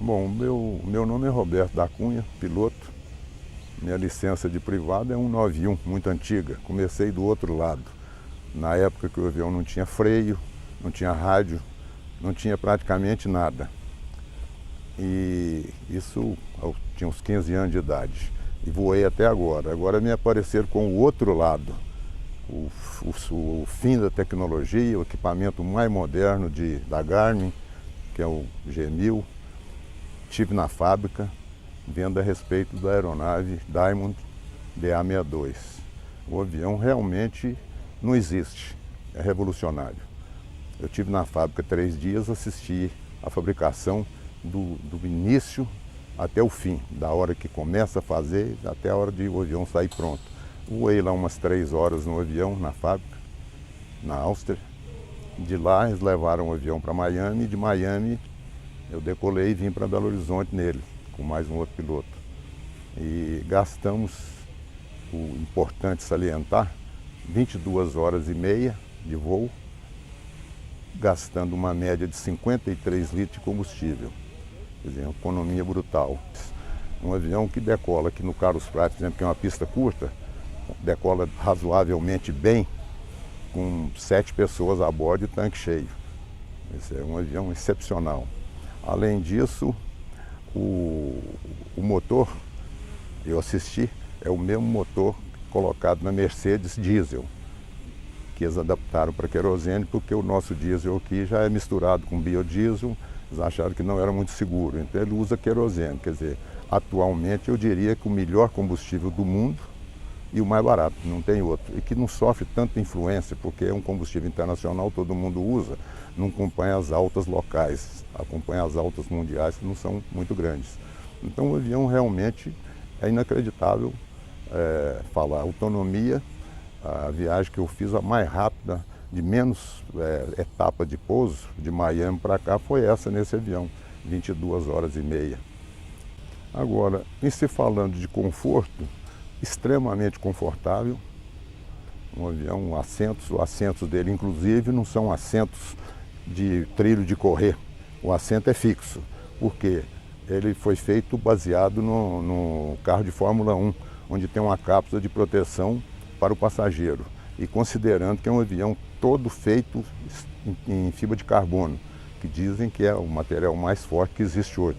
Bom, meu nome é Roberto da Cunha, piloto. Minha licença de privado é 191, muito antiga. Comecei do outro lado, na época que o avião não tinha freio, não tinha rádio, não tinha praticamente nada. E isso eu tinha uns 15 anos de idade. E voei até agora. Agora me apareceram com o outro lado, o fim da tecnologia, o equipamento mais moderno da Garmin, que é o G1000. Estive na fábrica vendo a respeito da aeronave Diamond DA-62. O avião realmente não existe, é revolucionário. Eu estive na fábrica 3 dias, assisti a fabricação do início até o fim, da hora que começa a fazer até a hora de o avião sair pronto. Voei lá umas 3 horas no avião, na fábrica, na Áustria. De lá eles levaram o avião para Miami, e de Miami eu decolei e vim para Belo Horizonte nele, com mais um outro piloto. E gastamos, o importante salientar, 22 horas e meia de voo, gastando uma média de 53 litros de combustível. Quer dizer, uma economia brutal. Um avião que decola aqui no Carlos Prates, por exemplo, que é uma pista curta, decola razoavelmente bem, com 7 pessoas a bordo e tanque cheio. Esse é um avião excepcional. Além disso, o motor, eu assisti, é o mesmo motor colocado na Mercedes diesel, que eles adaptaram para querosene, porque o nosso diesel aqui já é misturado com biodiesel, eles acharam que não era muito seguro, então ele usa querosene. Quer dizer, atualmente eu diria que o melhor combustível do mundo e o mais barato, não tem outro, e que não sofre tanta influência, porque é um combustível internacional, todo mundo usa, não acompanha as altas locais, acompanha as altas mundiais, que não são muito grandes. Então o avião realmente é inacreditável falar. Autonomia, a viagem que eu fiz, a mais rápida, de menos etapa de pouso, de Miami para cá, foi essa nesse avião, 22 horas e meia. Agora, em se falando de conforto, extremamente confortável, um avião, os assentos dele inclusive não são assentos de trilho de correr, o assento é fixo, porque ele foi feito baseado no carro de Fórmula 1, onde tem uma cápsula de proteção para o passageiro, e considerando que é um avião todo feito em fibra de carbono, que dizem que é o material mais forte que existe hoje,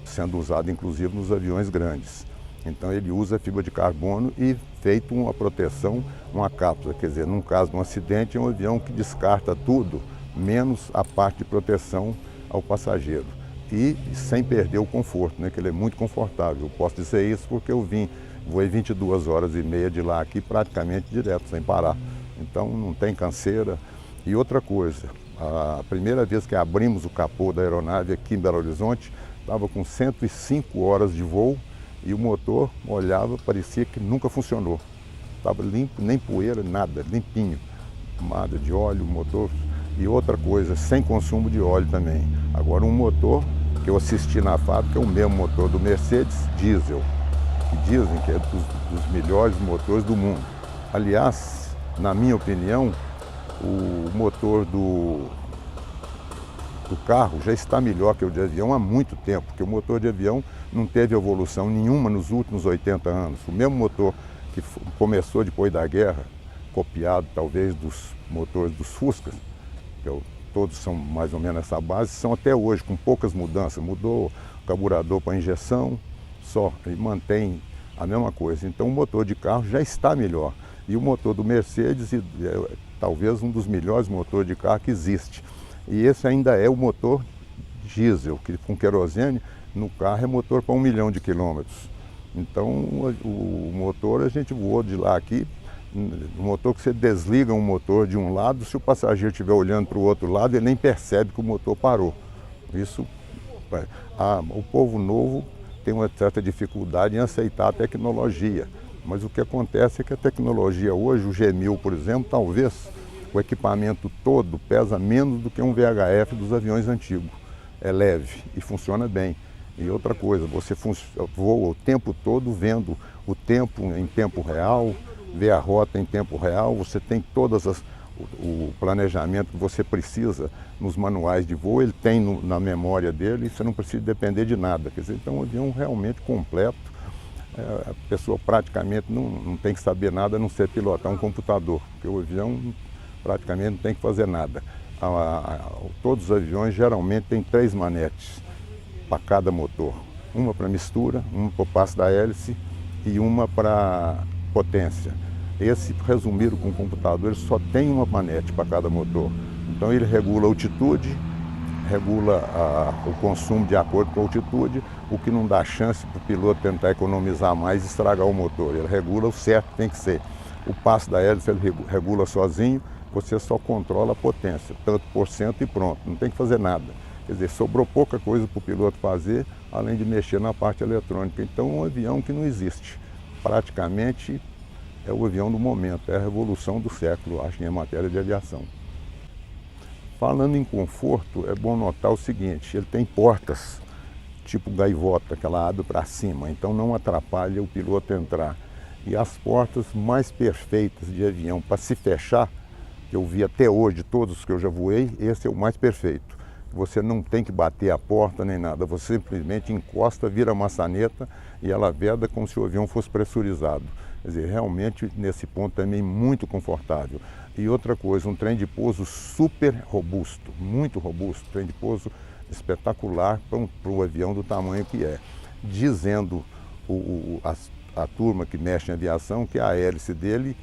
sendo usado inclusive nos aviões grandes. Então ele usa fibra de carbono e feito uma proteção, uma cápsula. Quer dizer, num caso de um acidente, é um avião que descarta tudo, menos a parte de proteção ao passageiro. E sem perder o conforto, né, que ele é muito confortável. Eu posso dizer isso porque eu voei 22 horas e meia de lá aqui praticamente direto, sem parar. Então não tem canseira. E outra coisa, a primeira vez que abrimos o capô da aeronave aqui em Belo Horizonte, estava com 105 horas de voo, e o motor, olhava, parecia que nunca funcionou. Estava limpo, nem poeira, nada, limpinho. Tomada de óleo, motor. E outra coisa, sem consumo de óleo também. Agora um motor que eu assisti na fábrica é o mesmo motor do Mercedes diesel, que dizem que é dos melhores motores do mundo. Aliás, na minha opinião, o motor do carro já está melhor que o de avião há muito tempo, porque o motor de avião não teve evolução nenhuma nos últimos 80 anos. O mesmo motor que começou depois da guerra, copiado talvez dos motores dos Fuscas, que todos são mais ou menos essa base, são até hoje com poucas mudanças. Mudou o carburador para injeção só, e mantém a mesma coisa. Então o motor de carro já está melhor. E o motor do Mercedes é talvez um dos melhores motores de carro que existe. E esse ainda é o motor diesel, que com querosene no carro é motor para 1 milhão de quilômetros. Então o motor a gente voou de lá aqui, o motor que você desliga um motor de um lado, se o passageiro estiver olhando para o outro lado, ele nem percebe que o motor parou. Isso, o povo novo tem uma certa dificuldade em aceitar a tecnologia, mas o que acontece é que a tecnologia hoje, o G1000 por exemplo, talvez o equipamento todo pesa menos do que um VHF dos aviões antigos. É leve e funciona bem. E outra coisa, você voa o tempo todo vendo o tempo em tempo real, vê a rota em tempo real, você tem todas o planejamento que você precisa nos manuais de voo, ele tem na memória dele, e você não precisa depender de nada. Quer dizer, então é um avião realmente completo. A pessoa praticamente não tem que saber nada a não ser pilotar um computador, porque o avião praticamente não tem que fazer nada. Todos os aviões geralmente têm 3 manetes para cada motor. Uma para mistura, uma para o passo da hélice e uma para potência. Esse, resumido com o computador, ele só tem uma manete para cada motor. Então ele regula a altitude, regula o consumo de acordo com a altitude, o que não dá chance para o piloto tentar economizar mais e estragar o motor. Ele regula o certo que tem que ser. O passo da hélice ele regula sozinho, você só controla a potência, tanto por cento e pronto, não tem que fazer nada. Quer dizer, sobrou pouca coisa para o piloto fazer, além de mexer na parte eletrônica. Então é um avião que não existe. Praticamente é o avião do momento, é a revolução do século, acho, em matéria de aviação. Falando em conforto, é bom notar o seguinte, ele tem portas tipo gaivota, que ela abre para cima, então não atrapalha o piloto entrar. E as portas mais perfeitas de avião para se fechar, que eu vi até hoje, todos os que eu já voei, esse é o mais perfeito. Você não tem que bater a porta nem nada, você simplesmente encosta, vira a maçaneta e ela veda como se o avião fosse pressurizado. Quer dizer, realmente nesse ponto também muito confortável. E outra coisa, um trem de pouso super robusto, muito robusto, trem de pouso espetacular para um avião do tamanho que é. Dizendo a turma que mexe em aviação que a hélice dele,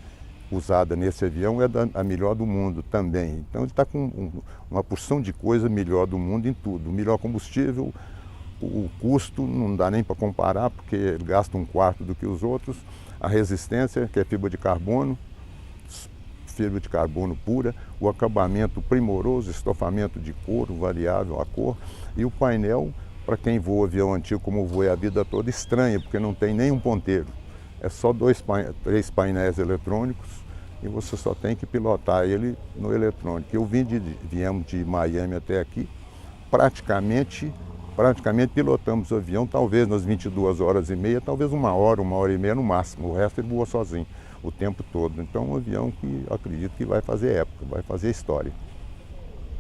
usada nesse avião, é a melhor do mundo também. Então ele está com uma porção de coisa melhor do mundo em tudo. O melhor combustível, o custo não dá nem para comparar, porque ele gasta 1/4 do que os outros. A resistência, que é fibra de carbono pura, o acabamento primoroso, estofamento de couro, variável a cor, e o painel, para quem voa avião antigo como eu voei a vida toda, estranha, porque não tem nenhum ponteiro. É só 3 painéis eletrônicos e você só tem que pilotar ele no eletrônico. Viemos de Miami até aqui, praticamente pilotamos o avião, talvez nas 22h30, talvez 1h e meia no máximo. O resto ele voa sozinho o tempo todo. Então é um avião que eu acredito que vai fazer época, vai fazer história.